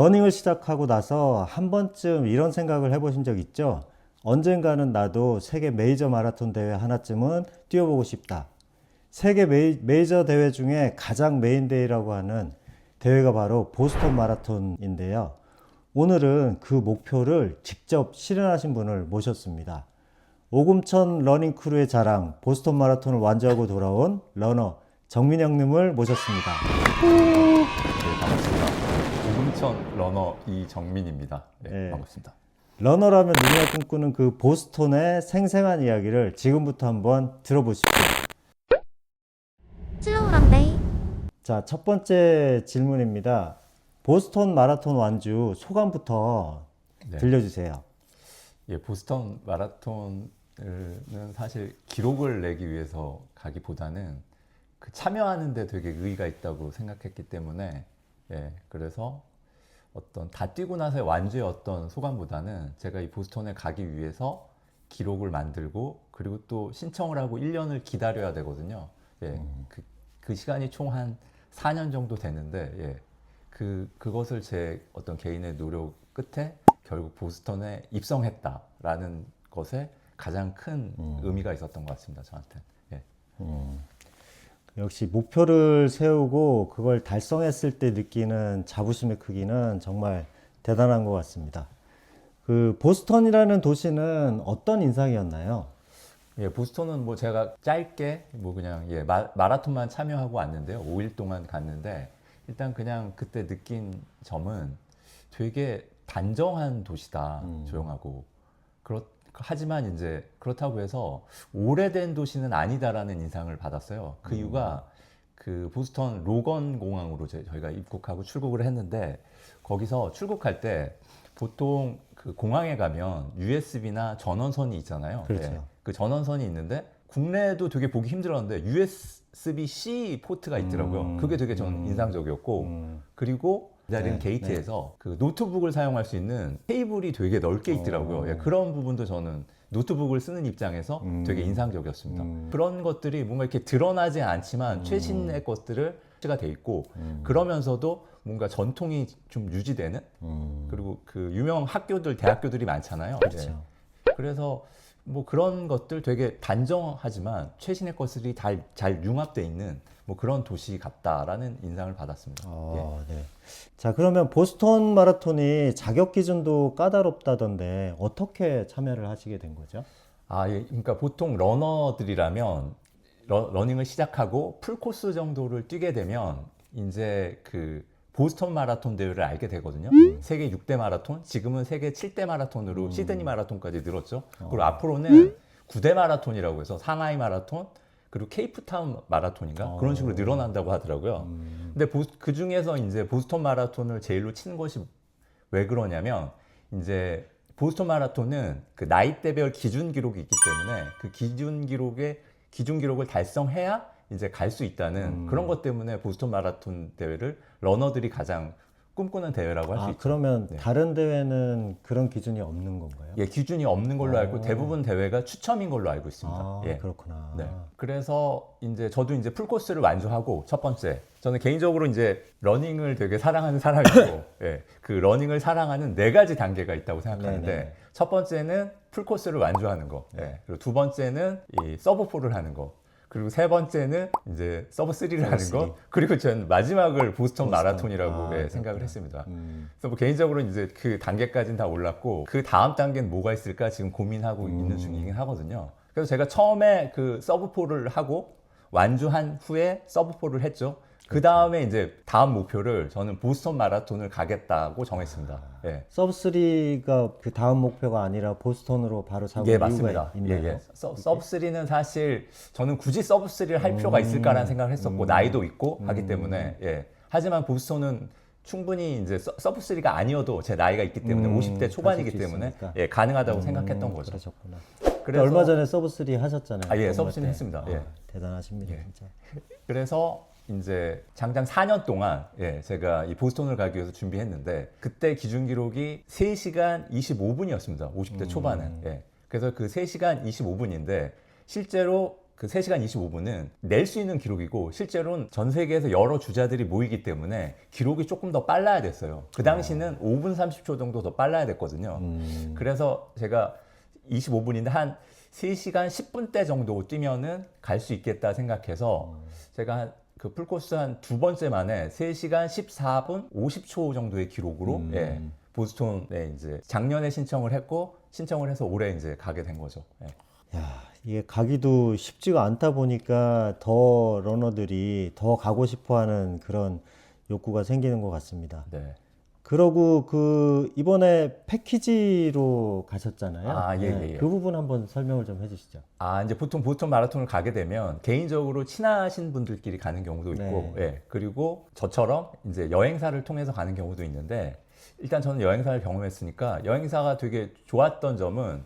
러닝을 시작하고 나서 한 번쯤 이런 생각을 해보신 적 있죠? 언젠가는 나도 세계 메이저 마라톤 대회 하나쯤은 뛰어보고 싶다. 세계 메이저 대회 중에 가장 메인 대회라고 하는 대회가 바로 보스턴 마라톤인데요. 오늘은 그 목표를 직접 실현하신 분을 모셨습니다. 오금천 러닝 크루의 자랑 보스턴 마라톤을 완주하고 돌아온 러너 정민영님을 모셨습니다. 네, 반갑습니다. 오금천 러너 이정민입니다. 네, 네. 반갑습니다. 러너라면 누구나 꿈꾸는 그 보스턴의 생생한 이야기를 지금부터 한번 들어보십시오. 슬로우런데이. 자, 첫 번째 질문입니다. 보스턴 마라톤 완주 소감부터 네. 들려주세요. 예, 보스턴 마라톤은 사실 기록을 내기 위해서 가기보다는 그 참여하는데 되게 의의가 있다고 생각했기 때문에 그래서 어떤 다 뛰고 나서의 완주의 어떤 소감보다는 제가 이 보스턴에 가기 위해서 기록을 만들고 그리고 또 신청을 하고 1년을 기다려야 되거든요. 그 시간이 총 한 4년 정도 되는데 그것을 제 어떤 개인의 노력 끝에 결국 보스턴에 입성했다라는 것에 가장 큰 의미가 있었던 것 같습니다. 저한테. 역시 목표를 세우고 그걸 달성했을 때 느끼는 자부심의 크기는 정말 대단한 것 같습니다. 그 보스턴이라는 도시는 어떤 인상이었나요? 보스턴은 뭐 제가 짧게 뭐 그냥 마라톤만 참여하고 왔는데요. 5일 동안 갔는데 일단 그냥 그때 느낀 점은 되게 단정한 도시다. 조용하고. 하지만 이제 그렇다고 해서 오래된 도시는 아니다라는 인상을 받았어요. 그 이유가 그 보스턴 로건 공항으로 저희가 입국하고 출국을 했는데 거기서 출국할 때 보통 그 공항에 가면 USB나 전원선이 있잖아요. 그렇죠. 그 전원선이 있는데 국내에도 되게 보기 힘들었는데 USB-C 포트가 있더라고요. 그게 되게 저는 인상적이었고 그리고 기다리는 게이트에서 그 노트북을 사용할 수 있는 테이블이 되게 넓게 있더라고요. 그런 부분도 저는 노트북을 쓰는 입장에서 되게 인상적이었습니다. 그런 것들이 뭔가 이렇게 드러나지 않지만 최신의 것들을 가 돼 있고 그러면서도 뭔가 전통이 좀 유지되는 그리고 그 유명 학교들 대학교들이 많잖아요. 그렇죠. 그래서 뭐 그런 것들 되게 단정하지만 최신의 것들이 잘 융합되어 있는 뭐 그런 도시 같다라는 인상을 받았습니다. 네. 자, 그러면 보스턴 마라톤이 자격 기준도 까다롭다던데 어떻게 참여를 하시게 된 거죠? 그러니까 보통 러너들이라면 러닝을 시작하고 풀코스 정도를 뛰게 되면 이제 그 보스턴 마라톤 대회를 알게 되거든요. 세계 6대 마라톤, 지금은 세계 7대 마라톤으로 시드니 마라톤까지 늘었죠. 그리고 앞으로는 9대 마라톤이라고 해서 상하이 마라톤, 그리고 케이프타운 마라톤인가? 그런 식으로 늘어난다고 하더라고요. 근데 그 중에서 이제 보스턴 마라톤을 제일로 치는 것이 왜 그러냐면 이제 보스턴 마라톤은 그 나이대별 기준 기록이 있기 때문에 그 기준 기록을 달성해야 이제 갈 수 있다는 그런 것 때문에 보스턴 마라톤 대회를 러너들이 가장 꿈꾸는 대회라고 할 수 있죠. 그러면 다른 대회는 그런 기준이 없는 건가요? 기준이 없는 걸로 알고 대부분 대회가 추첨인 걸로 알고 있습니다. 그렇구나. 그래서 이제 저도 이제 풀코스를 완주하고 첫 번째 저는 개인적으로 이제 러닝을 되게 사랑하는 사람이고 그 러닝을 사랑하는 4가지 단계가 있다고 생각하는데 첫 번째는 풀코스를 완주하는 거, 그리고 두 번째는 이 서브4를 하는 거, 그리고 세 번째는 이제 서브3를 하는 거, 그리고 전 마지막을 보스턴 마라톤이라고 생각을 했습니다. 그래서 뭐 개인적으로 이제 그 단계까지는 다 올랐고 그 다음 단계는 뭐가 있을까 지금 고민하고 있는 중이긴 하거든요. 그래서 제가 처음에 그 서브4를 하고 완주한 후에 서브4를 했죠. 그 다음에 이제 다음 목표를 저는 보스턴 마라톤을 가겠다고 정했습니다. 서브3가 그 다음 목표가 아니라 보스턴으로 바로 잡은 이유가 맞습니다. 있나요? 서브3는 사실 저는 굳이 서브3를 할 필요가 있을까라는 생각을 했었고 나이도 있고 하기 때문에 하지만 보스턴은 충분히 이제 서브3가 아니어도 제 나이가 있기 때문에 50대 초반이기 때문에 가능하다고 생각했던 거죠. 그러셨구나. 그래서 얼마 전에 서브3 하셨잖아요. 서브3 했습니다. 대단하십니다, 진짜. 그래서 이제 장장 4년 동안 제가 이 보스턴을 가기 위해서 준비했는데 그때 기준 기록이 3시간 25분이었습니다. 50대 초반은. 그래서 그 3시간 25분인데 실제로 그 3시간 25분은 낼 수 있는 기록이고 실제로는 전 세계에서 여러 주자들이 모이기 때문에 기록이 조금 더 빨라야 됐어요. 그 당시는 5분 30초 정도 더 빨라야 됐거든요. 그래서 제가 25분인데 한 3시간 10분대 정도 뛰면은 갈 수 있겠다 생각해서 제가 그 풀코스 한 두 번째 만에 3시간 14분 50초 정도의 기록으로 예, 보스톤에 이제 작년에 신청을 했고 신청을 해서 올해 이제 가게 된 거죠. 예. 야, 이게 가기도 쉽지가 않다 보니까 더 러너들이 더 가고 싶어하는 그런 욕구가 생기는 것 같습니다. 네. 그러고 그 이번에 패키지로 가셨잖아요. 아, 예, 네, 예, 예. 그 부분 한번 설명을 좀 해주시죠. 아, 이제 보통 보스턴 마라톤을 가게 되면 개인적으로 친하신 분들끼리 가는 경우도 있고, 예. 그리고 저처럼 이제 여행사를 통해서 가는 경우도 있는데, 일단 저는 여행사를 경험했으니까 여행사가 되게 좋았던 점은,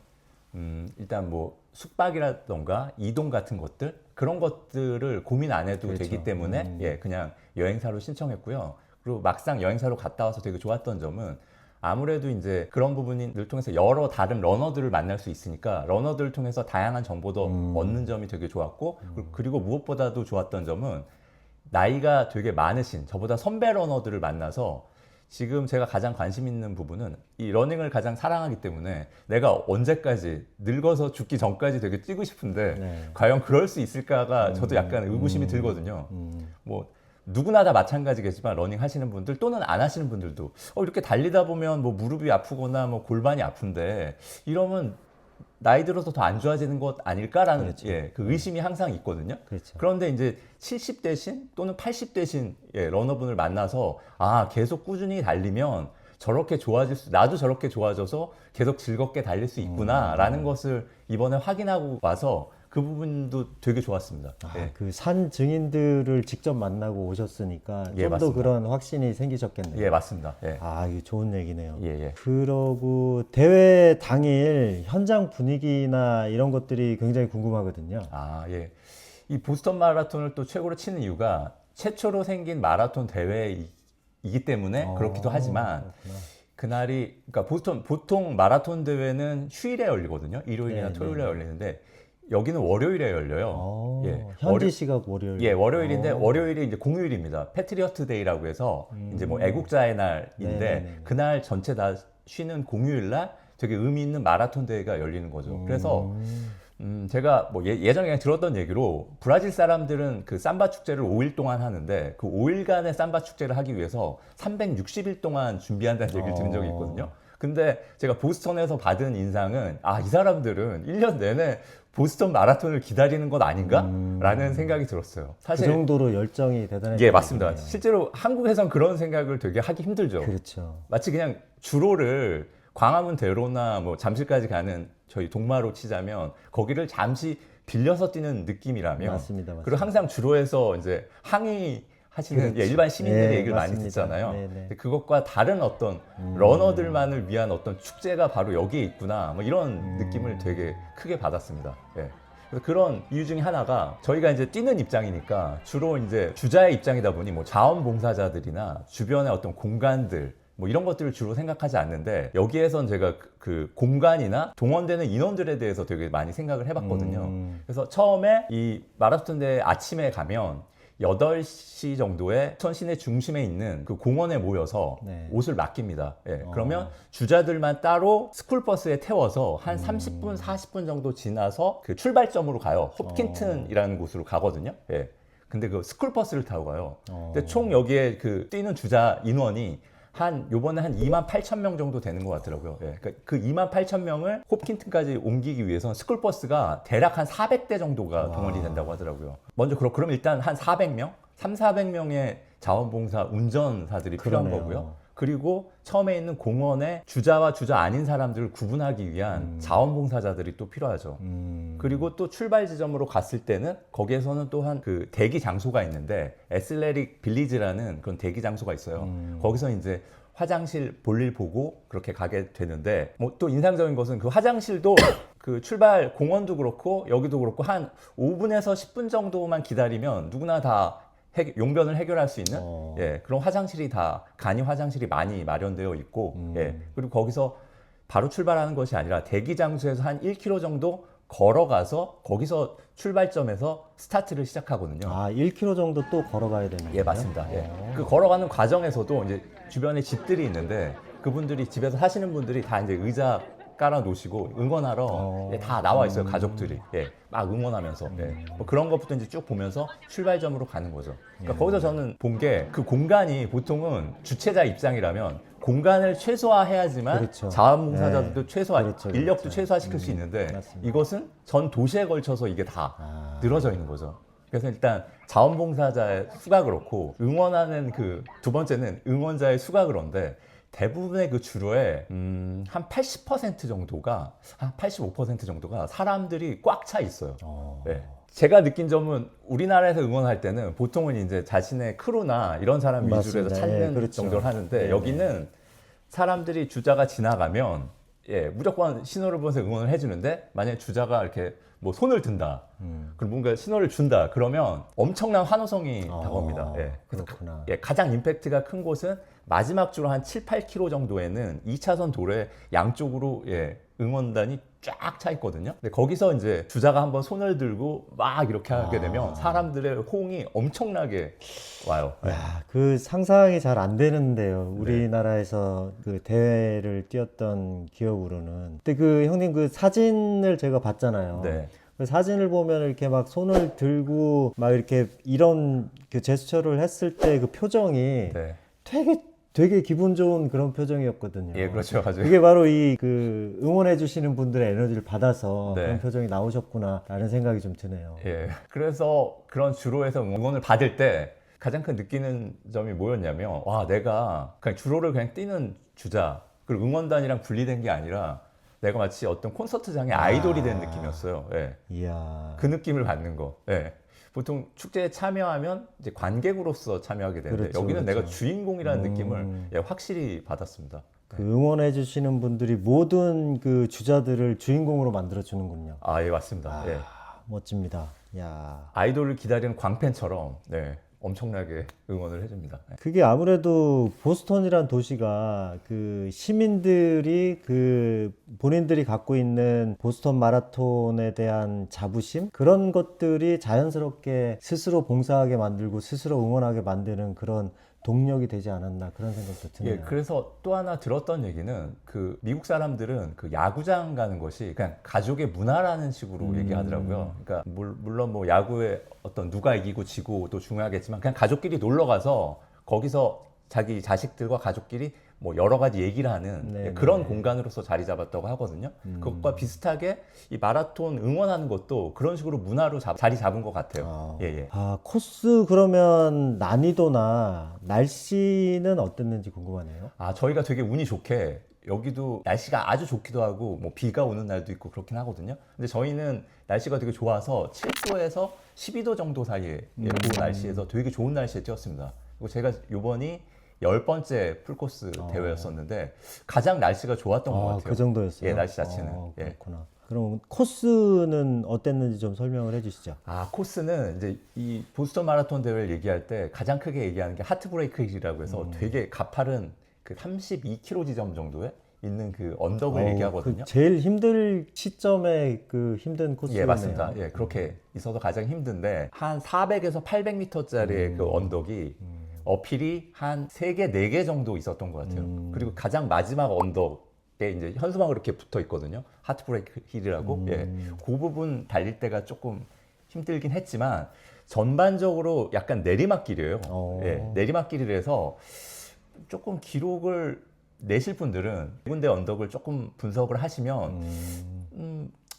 일단 뭐 숙박이라던가 이동 같은 것들, 그런 것들을 고민 안 해도 그렇죠. 되기 때문에, 예, 그냥 여행사로 신청했고요. 그리고 막상 여행사로 갔다 와서 되게 좋았던 점은 아무래도 이제 그런 부분을 통해서 여러 다른 러너들을 만날 수 있으니까 러너들을 통해서 다양한 정보도 얻는 점이 되게 좋았고 그리고 무엇보다도 좋았던 점은 나이가 되게 많으신 저보다 선배 러너들을 만나서 지금 제가 가장 관심 있는 부분은 이 러닝을 가장 사랑하기 때문에 내가 언제까지 늙어서 죽기 전까지 되게 뛰고 싶은데 네. 과연 그럴 수 있을까가 저도 약간 의구심이 들거든요. 뭐 누구나 다 마찬가지겠지만 러닝 하시는 분들 또는 안 하시는 분들도 이렇게 달리다 보면 뭐 무릎이 아프거나 뭐 골반이 아픈데 이러면 나이 들어서 더 안 좋아지는 것 아닐까라는 그렇죠. 예, 그 의심이 항상 있거든요. 그렇죠. 그런데 이제 70대신 또는 80대신 예, 러너분을 만나서 아 계속 꾸준히 달리면 저렇게 좋아질 수 나도 저렇게 좋아져서 계속 즐겁게 달릴 수 있구나라는 것을 이번에 확인하고 와서 그 부분도 되게 좋았습니다. 예. 그 산 증인들을 직접 만나고 오셨으니까 예, 좀 더 맞습니다. 그런 확신이 생기셨겠네요. 예, 맞습니다. 예. 아, 이거 좋은 얘기네요. 예, 예. 그러고 대회 당일 현장 분위기나 이런 것들이 굉장히 궁금하거든요. 아, 예. 이 보스턴 마라톤을 또 최고로 치는 이유가 최초로 생긴 마라톤 대회이기 때문에 그렇기도 하지만 그렇구나. 그날이 그러니까 보통 마라톤 대회는 휴일에 열리거든요. 일요일이나 네, 토요일에 열리는데 여기는 월요일에 열려요. 예. 현지 시각 월요일. 예, 월요일인데 월요일이 이제 공휴일입니다. 패트리어트 데이라고 해서 이제 뭐 애국자의 날인데 네네네. 그날 전체 다 쉬는 공휴일 날 되게 의미 있는 마라톤 대회가 열리는 거죠. 그래서 제가 뭐 예전에 그냥 들었던 얘기로 브라질 사람들은 그 삼바 축제를 5일 동안 하는데 그 5일간의 삼바 축제를 하기 위해서 360일 동안 준비한다는 얘기를 들은 적이 있거든요. 근데 제가 보스턴에서 받은 인상은 이 사람들은 1년 내내 보스턴 마라톤을 기다리는 것 아닌가? 라는 생각이 들었어요. 그 정도로 열정이 대단했죠. 예, 맞습니다. 실제로 한국에선 그런 생각을 되게 하기 힘들죠. 그렇죠. 마치 그냥 주로를 광화문 대로나 뭐 잠실까지 가는 저희 동마로 치자면 거기를 잠시 빌려서 뛰는 느낌이라면 맞습니다. 그리고 항상 주로에서 이제 항의하시는 그렇죠. 일반 시민들의 네, 얘기를 많이 맞습니다. 듣잖아요. 네, 네. 근데 그것과 다른 어떤 러너들만을 위한 어떤 축제가 바로 여기에 있구나 뭐 이런 느낌을 되게 크게 받았습니다. 예. 그래서 그런 이유 중에 하나가 저희가 이제 뛰는 입장이니까 주로 이제 주자의 입장이다 보니 뭐 자원봉사자들이나 주변의 어떤 공간들 뭐 이런 것들을 주로 생각하지 않는데 여기에선 제가 그 공간이나 동원되는 인원들에 대해서 되게 많이 생각을 해봤거든요. 그래서 처음에 이 마라톤 대회 아침에 가면 8시 정도에 천 시내 중심에 있는 그 공원에 모여서 네. 옷을 맡깁니다. 예, 그러면 주자들만 따로 스쿨버스에 태워서 한 30분, 40분 정도 지나서 그 출발점으로 가요. 홉킨튼이라는 곳으로 가거든요. 예. 근데 그 스쿨버스를 타고 가요. 근데 총 여기에 그 뛰는 주자 인원이 요번에 한 28,000명 정도 되는 것 같더라고요. 예. 그러니까 그 28,000명을 홉킨튼까지 옮기기 위해서는 스쿨버스가 대략 한 400대 정도가 동원이 된다고 하더라고요. 먼저 그럼 일단 한 400명? 3,400명의 자원봉사 운전사들이 필요한 그러네요. 거고요. 그리고 처음에 있는 공원에 주자와 주자 아닌 사람들을 구분하기 위한 자원봉사자들이 또 필요하죠. 그리고 또 출발 지점으로 갔을 때는 거기에서는 또한 그 대기 장소가 있는데 에슬레릭 빌리지라는 그런 대기 장소가 있어요. 거기서 이제 화장실 볼일 보고 그렇게 가게 되는데 뭐 또 인상적인 것은 그 화장실도 그 출발 공원도 그렇고 여기도 그렇고 한 5분에서 10분 정도만 기다리면 누구나 다 용변을 해결할 수 있는 예, 그런 화장실이 다 간이 화장실이 많이 마련되어 있고 예, 그리고 거기서 바로 출발하는 것이 아니라 대기 장소에서 한 1km 정도 걸어가서 거기서 출발점에서 스타트를 시작하거든요. 아, 1km 정도 또 걸어가야 되는 거예요? 예, 맞습니다. 예. 그 걸어가는 과정에서도 이제 주변에 집들이 있는데 그분들이 집에서 사시는 분들이 다 이제 의자 깔아 놓으시고 응원하러 예, 다 나와 있어요. 가족들이. 예. 막 응원하면서. 예. 뭐 그런 것부터 이제 쭉 보면서 출발점으로 가는 거죠. 그러니까 거기서 저는 본 게 그 공간이 보통은 주최자 입장이라면 공간을 최소화해야지만 그렇죠. 자원봉사자들도 네. 최소화, 그렇죠, 인력도 그렇죠. 최소화시킬 수 있는데 맞습니다. 이것은 전 도시에 걸쳐서 이게 다 늘어져 있는 거죠. 그래서 일단 자원봉사자의 수가 그렇고 응원하는 그 두 번째는 응원자의 수가 그런데 대부분의 그 주로에 한 80% 정도가 한 85% 정도가 사람들이 꽉 차 있어요. 네. 제가 느낀 점은 우리나라에서 응원할 때는 보통은 이제 자신의 크루나 이런 사람 위주로 해서 맞습니다. 찾는 예, 그렇죠. 정도를 하는데 네, 여기는 사람들이 주자가 지나가면 예, 무조건 신호를 보면서 응원을 해주는데 만약에 주자가 이렇게 뭐 손을 든다 그리고 뭔가 신호를 준다 그러면 엄청난 환호성이 다가옵니다. 예. 그래서 그렇구나. 예, 가장 임팩트가 큰 곳은 마지막 주로 한 7, 8km 정도에는 2차선 도로에 양쪽으로 예, 응원단이 쫙 차 있거든요. 근데 거기서 이제 주자가 한번 손을 들고 막 이렇게 하게 되면 사람들의 호응이 엄청나게 와요. 예. 야, 그 상상이 잘 안 되는데요. 우리나라에서 그 대회를 뛰었던 기억으로는. 근데 그 형님 그 사진을 제가 봤잖아요. 네. 그 사진을 보면 이렇게 막 손을 들고 막 이렇게 이런 그 제스처를 했을 때 그 표정이 네. 되게 기분 좋은 그런 표정이었거든요. 예, 그렇죠. 아주. 그게 바로 이 그 응원해 주시는 분들의 에너지를 받아서 네. 그런 표정이 나오셨구나라는 생각이 좀 드네요. 예. 그래서 그런 주로에서 응원을 받을 때 가장 큰 느끼는 점이 뭐였냐면 와, 내가 그냥 주로를 그냥 뛰는 주자 그리고 응원단이랑 분리된 게 아니라 내가 마치 어떤 콘서트장의 아이돌이 된 느낌이었어요. 예. 이야. 그 느낌을 받는 거. 예. 보통 축제에 참여하면 이제 관객으로서 참여하게 되는데 그렇죠, 여기는 그렇죠. 내가 주인공이라는 느낌을 예, 확실히 받았습니다. 그 응원해 주시는 분들이 모든 그 주자들을 주인공으로 만들어 주는군요. 아, 예, 맞습니다. 예. 멋집니다. 야. 아이돌을 기다리는 광팬처럼 네, 엄청나게 응원을 해줍니다. 네. 그게 아무래도 보스턴이란 도시가 그 시민들이 그 본인들이 갖고 있는 보스턴 마라톤에 대한 자부심 그런 것들이 자연스럽게 스스로 봉사하게 만들고 스스로 응원하게 만드는 그런 동력이 되지 않았나 그런 생각도 드네요. 예, 그래서 또 하나 들었던 얘기는 그 미국 사람들은 그 야구장 가는 것이 그냥 가족의 문화라는 식으로 얘기하더라고요. 그러니까 물론 뭐 야구에 어떤 누가 이기고 지고 또 중요하겠지만 그냥 가족끼리 놀러 가서 거기서 자기 자식들과 가족끼리 뭐 여러 가지 얘기를 하는 네, 그런 네. 공간으로서 자리 잡았다고 하거든요. 그것과 비슷하게 이 마라톤 응원하는 것도 그런 식으로 문화로 자리 잡은 것 같아요. 예, 예. 아, 코스 그러면 난이도나 날씨는 어땠는지 궁금하네요. 아, 저희가 되게 운이 좋게 여기도 날씨가 아주 좋기도 하고 뭐 비가 오는 날도 있고 그렇긴 하거든요. 근데 저희는 날씨가 되게 좋아서 7도에서 12도 정도 사이에 예, 그 날씨에서 되게 좋은 날씨에 뛰었습니다. 그리고 제가 요번이 10번째 풀코스 대회였었는데 가장 날씨가 좋았던 것 같아요. 그 정도였어요. 예, 날씨 자체는. 예. 그렇구나. 그럼 코스는 어땠는지 좀 설명을 해주시죠. 아, 코스는 이제 이 보스턴 마라톤 대회를 얘기할 때 가장 크게 얘기하는 게 하트브레이크 힐이라고 해서 되게 가파른 그 32km 지점 정도에 있는 그 언덕을 얘기하거든요. 그 제일 힘들 시점에 그 힘든 코스네요. 예, 맞습니다. 예, 그렇게 있어서 가장 힘든데 한 400에서 800m짜리의 그 언덕이 어필이 한 3개, 4개 정도 있었던 것 같아요. 그리고 가장 마지막 언덕에 이제 현수막으로 이렇게 붙어 있거든요. 하트브레이크 힐이라고. 예, 그 부분 달릴 때가 조금 힘들긴 했지만 전반적으로 약간 내리막길이에요. 예, 내리막길이라서 조금 기록을 내실 분들은 군데 언덕을 조금 분석을 하시면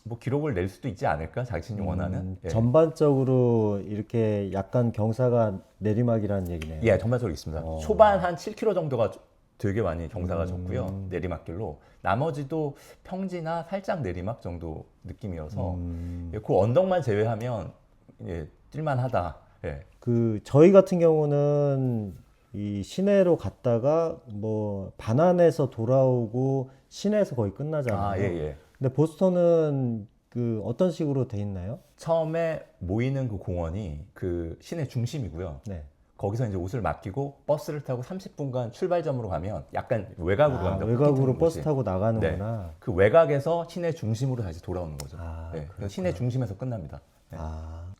뭐 기록을 낼 수도 있지 않을까 자신이 원하는. 예. 전반적으로 이렇게 약간 경사가 내리막이라는 얘기네요. 예, 전반적으로 있습니다. 초반 한 7km 정도가 되게 많이 경사가 졌고요. 내리막길로. 나머지도 평지나 살짝 내리막 정도 느낌이어서 예, 그 언덕만 제외하면 예, 뛸만하다. 예. 그 저희 같은 경우는 이 시내로 갔다가 뭐 반환해서 돌아오고 시내에서 거의 끝나잖아요. 아, 예, 예. 근데 보스턴은 그 어떤 식으로 돼 있나요? 처음에 모이는 그 공원이 그 시내 중심이고요. 네. 거기서 이제 옷을 맡기고 버스를 타고 30분간 출발점으로 가면 약간 외곽으로 갑니다. 외곽으로 버스 버스 타고 나가는구나. 그 외곽에서 시내 중심으로 다시 돌아오는 거죠. 그렇구나. 그래서 시내 중심에서 끝납니다.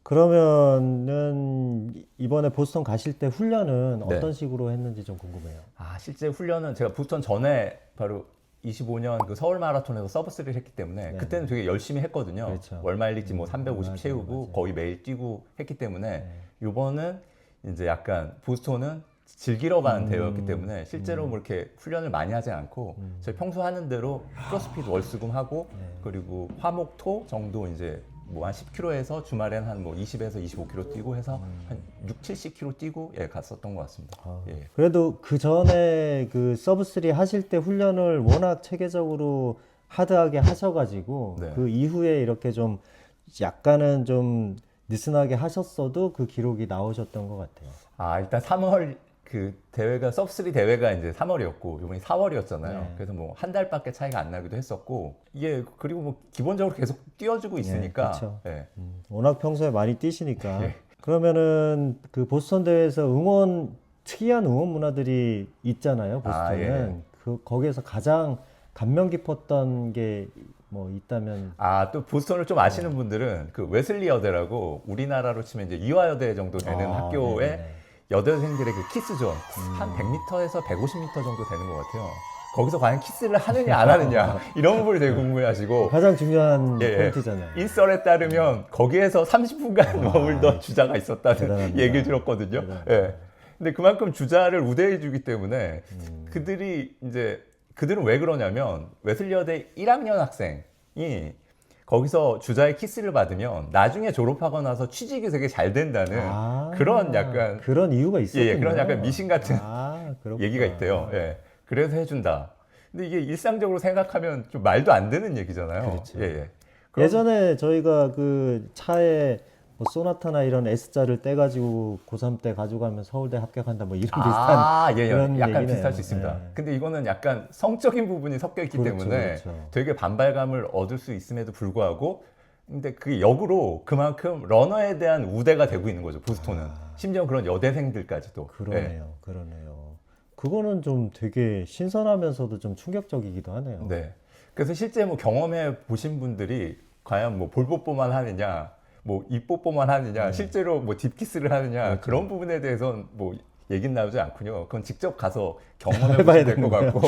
그러면은 이번에 보스턴 가실 때 훈련은 네. 어떤 식으로 했는지 좀 궁금해요. 실제 훈련은 제가 보스턴 전에 바로 25년 그 서울 마라톤에서 서브 3를 했기 때문에 네. 그때는 되게 열심히 했거든요. 그렇죠. 월 마일리지 뭐 350 맞아요, 채우고 맞아요. 거의 매일 뛰고 했기 때문에 네. 이번은 이제 약간 보스턴은 즐기러 간 대회였기 때문에 실제로 뭐 이렇게 훈련을 많이 하지 않고 저희 평소 하는 대로 크로스핏 월수금 하고 네. 그리고 화목토 정도 이제 뭐 한 10km에서 주말엔 한 뭐 20에서 25km 뛰고 해서 한 6, 70km 뛰고 갔었던 것 같습니다. 예. 그래도 그 전에 그 서브 3 하실 때 훈련을 워낙 체계적으로 하드하게 하셔가지고 네. 그 이후에 이렇게 좀 약간은 좀 느슨하게 하셨어도 그 기록이 나오셨던 것 같아요. 일단 3월 그 대회가 서브3 대회가 이제 3월이었고 이번이 4월이었잖아요. 네. 그래서 뭐 한 달밖에 차이가 안 나기도 했었고 이게 그리고 뭐 기본적으로 계속 뛰어주고 있으니까 그렇죠. 예. 워낙 평소에 많이 뛰시니까. 예. 그러면은 그 보스턴 대회에서 특이한 응원 문화들이 있잖아요. 보스턴은. 예. 거기에서 가장 감명 깊었던 게 뭐 있다면. 또 보스턴을 좀 아시는 분들은 그 웨슬리 여대라고 우리나라로 치면 이제 이화여대 정도 되는 학교에 네네네. 여대생들의 그 키스존 한 100m에서 150m 정도 되는 것 같아요. 거기서 과연 키스를 하느냐 안 하느냐 이런 부분을 되게 궁금해하시고 가장 중요한 예, 예. 포인트잖아요. 인썰에 따르면 거기에서 30분간 머물던 주자가 있었다는 대단합니다. 얘기를 들었거든요. 예. 근데 그만큼 주자를 우대해 주기 때문에 그들은 왜 그러냐면 웨슬리여대 1학년 학생이 거기서 주자의 키스를 받으면 나중에 졸업하고 나서 취직이 되게 잘 된다는 그런 약간 그런 이유가 있었군요. 그런 약간 미신 같은 그렇구나. 얘기가 있대요. 예. 그래서 해준다. 근데 이게 일상적으로 생각하면 좀 말도 안 되는 얘기잖아요. 그렇죠. 예. 예전에 저희가 그 차에 뭐 소나타나 이런 S자를 떼가지고 고3 때 가져가면 서울대 합격한다 뭐 이런 비슷한 그런 약간 얘기네요. 비슷할 수 있습니다. 예. 근데 이거는 약간 성적인 부분이 섞여 있기 그렇죠, 때문에 그렇죠. 되게 반발감을 얻을 수 있음에도 불구하고 근데 그게 역으로 그만큼 러너에 대한 우대가 되고 있는 거죠. 보스턴은. 심지어 그런 여대생들까지도. 그러네요. 그거는 좀 되게 신선하면서도 좀 충격적이기도 하네요. 네. 그래서 실제 뭐 경험해 보신 분들이 과연 뭐 볼뽀뽀만 하느냐, 뭐 입뽀뽀만 하느냐, 실제로 뭐 딥키스를 하느냐 그런 부분에 대해서는 뭐 얘기는 나오지 않군요. 그건 직접 가서 경험해 보셔야 될 것 같고,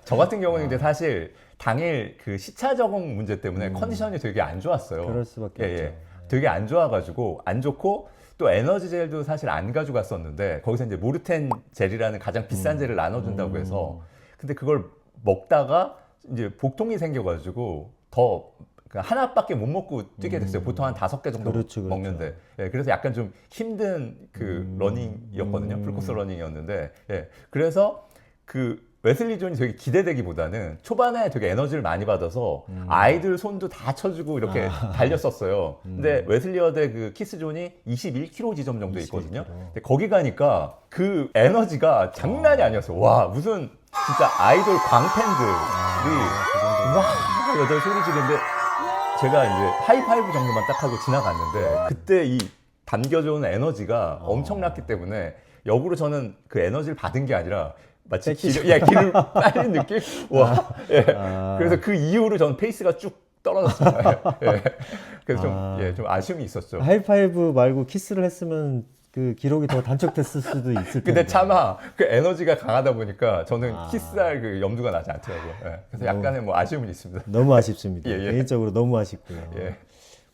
저 같은 경우는 이제 사실 당일 그 시차 적응 문제 때문에 컨디션이 되게 안 좋았어요. 그럴 수밖에 없죠. 되게 안 좋아가지고 안 좋고 또 에너지 젤도 사실 안 가져갔었는데 거기서 이제 모르텐 젤이라는 가장 비싼 젤을 나눠준다고 해서 근데 그걸 먹다가 이제 복통이 생겨가지고 더 하나밖에 못 먹고 뛰게 됐어요. 보통 한 5개 정도 그렇죠. 먹는데. 그래서 약간 좀 힘든 그 러닝이었거든요. 풀코스 러닝이었는데. 그래서 그 웨슬리 존이 되게 기대되기보다는 초반에 되게 에너지를 많이 받아서 아이들 손도 다 쳐주고 이렇게 달렸었어요. 근데 웨슬리 여대 그 키스 존이 21km 지점 정도 있거든요. 근데 거기 가니까 그 에너지가 장난이 아니었어요. 와, 무슨 진짜 아이돌 광팬들이 와, 여덟 소리 지르는데 제가 이제 하이파이브 정도만 딱 하고 지나갔는데 그때 이 담겨져 온 에너지가 엄청났기 때문에 역으로 저는 그 에너지를 받은 게 아니라 마치 기를 빨린 느낌? 와. 그래서 그 이후로 저는 페이스가 쭉 떨어졌습니다. 그래서 좀 아쉬움이 있었죠. 하이파이브 말고 키스를 했으면 그 기록이 더 단축됐을 수도 있을 텐데. 근데 차마 그 에너지가 강하다 보니까 저는 키스할 그 염두가 나지 않더라고요. 그래서 약간의 뭐 아쉬움은 있습니다. 너무 아쉽습니다. 개인적으로 너무 아쉽고요.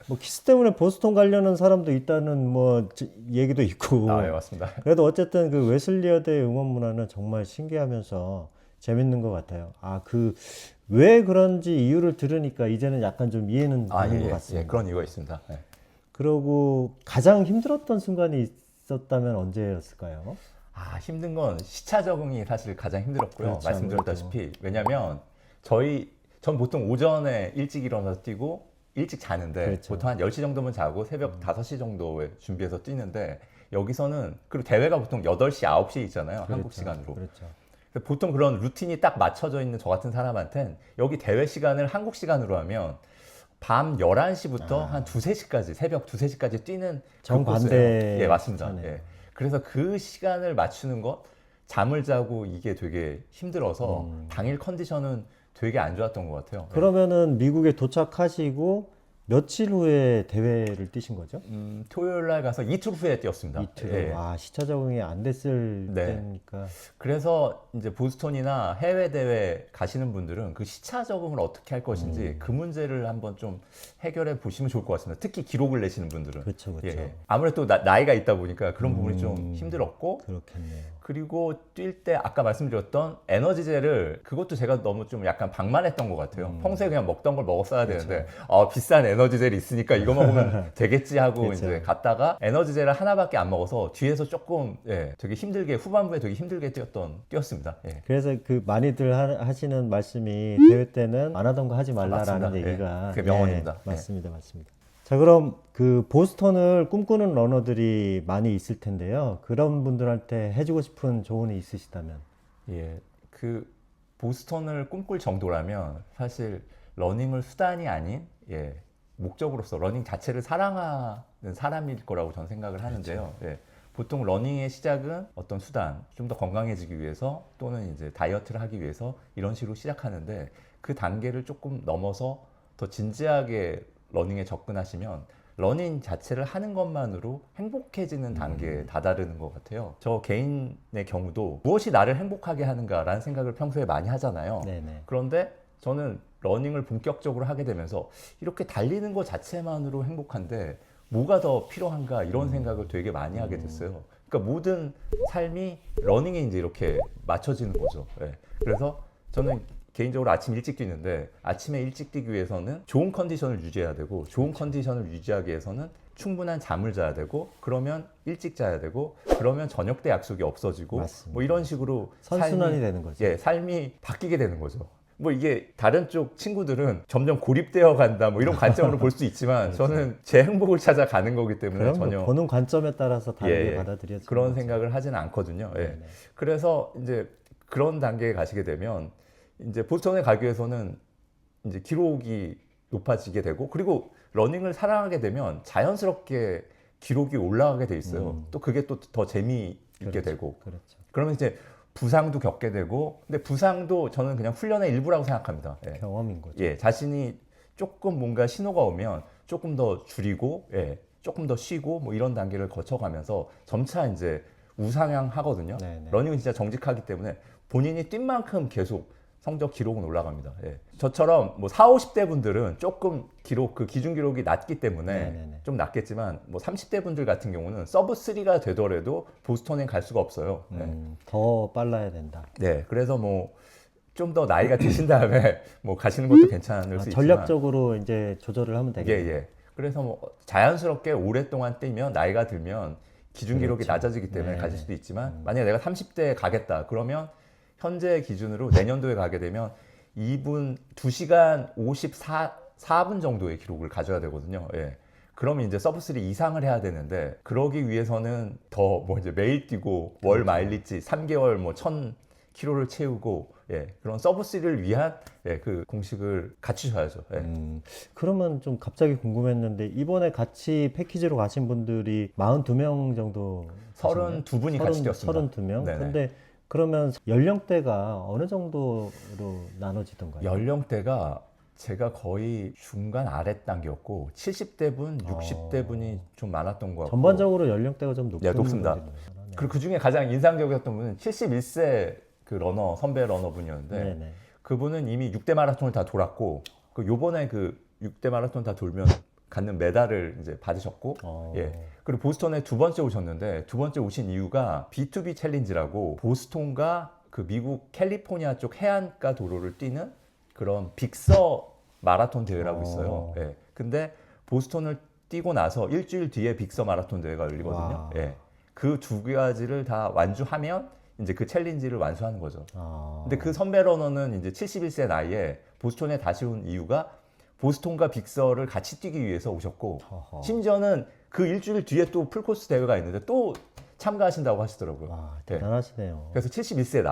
뭐 키스 때문에 보스턴 가려는 사람도 있다는 뭐 얘기도 있고. 맞습니다. 그래도 어쨌든 그 웨슬리여대 응원 문화는 정말 신기하면서 재밌는 것 같아요. 왜 그런지 이유를 들으니까 이제는 약간 좀 이해는 되는 것 같습니다. 그런 이유가 있습니다. 그리고 가장 힘들었던 순간이 있었다면 언제였을까요? 힘든 건 시차 적응이 사실 가장 힘들었고요. 그렇죠, 말씀드렸다시피 왜냐하면 전 보통 오전에 일찍 일어나서 뛰고 일찍 자는데 보통 한 10시 정도면 자고 새벽 5시 정도에 준비해서 뛰는데 여기서는 그리고 대회가 보통 8시, 9시에 있잖아요. 한국 시간으로. 그래서 보통 그런 루틴이 딱 맞춰져 있는 저 같은 사람한텐 여기 대회 시간을 한국 시간으로 하면 밤 11시부터 한 2, 3시까지 새벽 2, 3시까지 뛰는 정반대. 맞습니다. 그래서 그 시간을 맞추는 것, 잠을 자고 이게 되게 힘들어서 당일 컨디션은 되게 안 좋았던 것 같아요. 그러면은 미국에 도착하시고 며칠 후에 대회를 뛰신 거죠? 토요일 날 가서 이틀 후에 뛰었습니다. 이틀. 예. 와, 시차 적응이 안 됐을 네. 때니까. 그래서 이제 보스턴이나 해외 대회 가시는 분들은 그 시차 적응을 어떻게 할 것인지 그 문제를 한번 좀 해결해 보시면 좋을 것 같습니다. 특히 기록을 내시는 분들은. 그렇죠, 그렇죠. 예. 아무래도 나이가 있다 보니까 그런 부분이 좀 힘들었고, 그렇겠네요. 그리고 뛸 때 아까 말씀드렸던 에너지젤을, 그것도 제가 너무 좀 약간 방만했던 것 같아요. 평소에 그냥 먹던 걸 먹었어야 되는데 비싼 에너지젤이 있으니까 이거 먹으면 되겠지 하고 그렇죠. 이제 갔다가 에너지젤을 하나밖에 안 먹어서 뒤에서 조금 되게 힘들게, 후반부에 되게 힘들게 뛰었습니다. 예. 그래서 그 많이들 하시는 말씀이 대회 때는 안 하던 거 하지 말라라는 맞습니다. 얘기가 예, 그게 명언입니다. 예, 맞습니다, 맞습니다. 자, 그럼 그 보스턴을 꿈꾸는 러너들이 많이 있을 텐데요. 그런 분들한테 해주고 싶은 조언이 있으시다면? 예, 그 보스턴을 꿈꿀 정도라면 사실 러닝을 수단이 아닌 목적으로서 러닝 자체를 사랑하는 사람일 거라고 저는 생각을 하는데요. 예, 보통 러닝의 시작은 어떤 수단, 좀 더 건강해지기 위해서 또는 이제 다이어트를 하기 위해서 이런 식으로 시작하는데, 그 단계를 조금 넘어서 더 진지하게 러닝에 접근하시면 러닝 자체를 하는 것만으로 행복해지는 단계에 다다르는 것 같아요. 저 개인의 경우도 무엇이 나를 행복하게 하는가라는 생각을 평소에 많이 하잖아요. 네네. 그런데 저는 러닝을 본격적으로 하게 되면서 이렇게 달리는 것 자체만으로 행복한데 뭐가 더 필요한가, 이런 생각을 되게 많이 하게 됐어요. 그러니까 모든 삶이 러닝에 이제 이렇게 맞춰지는 거죠. 예. 그래서 저는 개인적으로 아침 일찍 뛰는데, 아침에 일찍 뛰기 위해서는 좋은 컨디션을 유지해야 되고, 좋은 컨디션을 유지하기 위해서는 충분한 잠을 자야 되고, 그러면 일찍 자야 되고, 그러면 저녁 때 약속이 없어지고, 맞습니다. 뭐 이런 식으로 선순환이 되는 거죠. 삶이 바뀌게 되는 거죠. 뭐 이게 다른 쪽 친구들은 점점 고립되어 간다 뭐 이런 관점으로 볼 수 있지만 저는 제 행복을 찾아가는 거기 때문에 그럼 전혀 보는 관점에 따라서 다르게 받아들여지는 그런 거죠. 생각을 하지는 않거든요. 예. 네네. 그래서 이제 그런 단계에 가시게 되면 이제 보스턴에 가기 위해서는 이제 기록이 높아지게 되고, 그리고 러닝을 사랑하게 되면 자연스럽게 기록이 올라가게 돼 있어요. 또 그게 또 더 재미있게 그렇죠. 되고, 그렇죠. 그러면 이제 부상도 겪게 되고, 근데 부상도 저는 그냥 훈련의 일부라고 생각합니다. 예. 경험인 거죠. 예, 자신이 조금 뭔가 신호가 오면 조금 더 줄이고, 조금 더 쉬고, 뭐 이런 단계를 거쳐가면서 점차 이제 우상향 하거든요. 네네. 러닝은 진짜 정직하기 때문에 본인이 뛴 만큼 계속 성적 기록은 올라갑니다. 예. 저처럼 뭐 40, 50대 분들은 조금 기록, 그 기준 기록이 낮기 때문에 네네네. 좀 낮겠지만, 뭐 30대 분들 같은 경우는 서브 3가 되더라도 보스턴에 갈 수가 없어요. 더 빨라야 된다. 네, 그래서 뭐 좀 더 나이가 드신 다음에 뭐 가시는 것도 괜찮을 수 있지만, 전략적으로 이제 조절을 하면 예, 되겠네요. 예. 그래서 뭐 자연스럽게 오랫동안 뛰면 나이가 들면 기준 기록이 그렇죠. 낮아지기 때문에 네. 가실 수도 있지만, 만약에 내가 30대에 가겠다 그러면 현재 기준으로 내년도에 가게 되면 2시간 54분 정도의 기록을 가져야 되거든요. 예. 그러면 이제 서브 3 이상을 해야 되는데, 그러기 위해서는 더 뭐 이제 매일 뛰고 월 마일리지 3개월 뭐 1000km를 채우고, 그런 서브 3를 위한 그 공식을 갖추셔야죠. 그러면 좀 갑자기 궁금했는데 이번에 같이 패키지로 가신 분들이 42명 정도 32분이 같이 뛰었습니다. 32명? 네네. 근데 그러면 연령대가 어느 정도로 나눠지던가요? 연령대가 제가 거의 중간 아래 단계였고 70대 분, 60대 분이 좀 많았던 것 같고, 전반적으로 연령대가 좀 높은 높습니다. 분들이네요. 그리고 그 중에 가장 인상적이었던 분은 71세 그 러너, 선배 러너 분이었는데, 네네. 그분은 이미 6대 마라톤을 다 돌았고, 그 요번에 그 6대 마라톤 다 돌면 갖는 메달을 이제 받으셨고, 그리고 보스턴에 두 번째 오셨는데, 두 번째 오신 이유가 B2B 챌린지라고 보스턴과 그 미국 캘리포니아 쪽 해안가 도로를 뛰는 그런 빅서 마라톤 대회라고 있어요. 근데 보스턴을 뛰고 나서 일주일 뒤에 빅서 마라톤 대회가 열리거든요. 그 두 가지를 다 완주하면 이제 그 챌린지를 완수하는 거죠. 근데 그 선배 러너는 이제 71세 나이에 보스턴에 다시 온 이유가 보스턴과 빅서를 같이 뛰기 위해서 오셨고, 심지어는 그 일주일 뒤에 또 풀코스 대회가 있는데 또 참가하신다고 하시더라고요. 와, 대단하시네요. 그래서 71세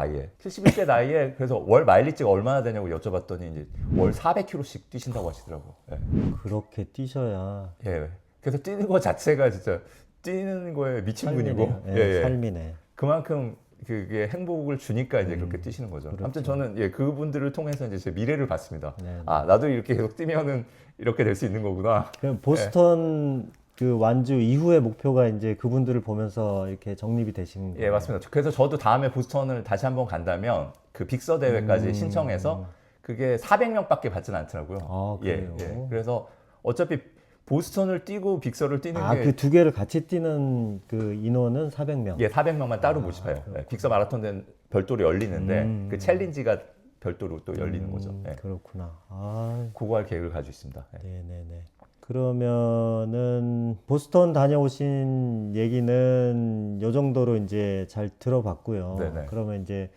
나이에 그래서 월 마일리지가 얼마나 되냐고 여쭤봤더니 이제 월 400km씩 뛰신다고 하시더라고요. 그렇게 뛰셔야 그래서 뛰는 것 자체가 진짜 뛰는 거에 미친 삶이네요. 분이고 예, 예, 예. 삶이네. 그만큼 그게 행복을 주니까 이제 그렇게 뛰시는 거죠. 그렇죠. 아무튼 저는 예, 그분들을 통해서 이제 제 미래를 봤습니다. 네. 아, 나도 이렇게 계속 뛰면은 이렇게 될 수 있는 거구나. 그럼 보스턴 그 완주 이후의 목표가 이제 그분들을 보면서 이렇게 정립이 되신 거예요. 예, 맞습니다. 그래서 저도 다음에 보스턴을 다시 한번 간다면 그 빅서 대회까지 신청해서 그게 400명밖에 받지는 않더라고요. 아, 예, 그래요? 예. 그래서 어차피 보스턴을 뛰고 빅서를 뛰는 아, 게 그 두 개를 같이 뛰는 그 인원은 400명. 예, 400명만 따로 모집해요. 예, 빅서 마라톤은 별도로 열리는데 그 챌린지가 별도로 또 열리는 거죠. 예. 그렇구나. 아, 그거 할 계획을 가지고 있습니다. 예. 네네네. 그러면은 보스턴 다녀오신 얘기는 요 정도로 이제 잘 들어봤고요. 네네. 그러면 이제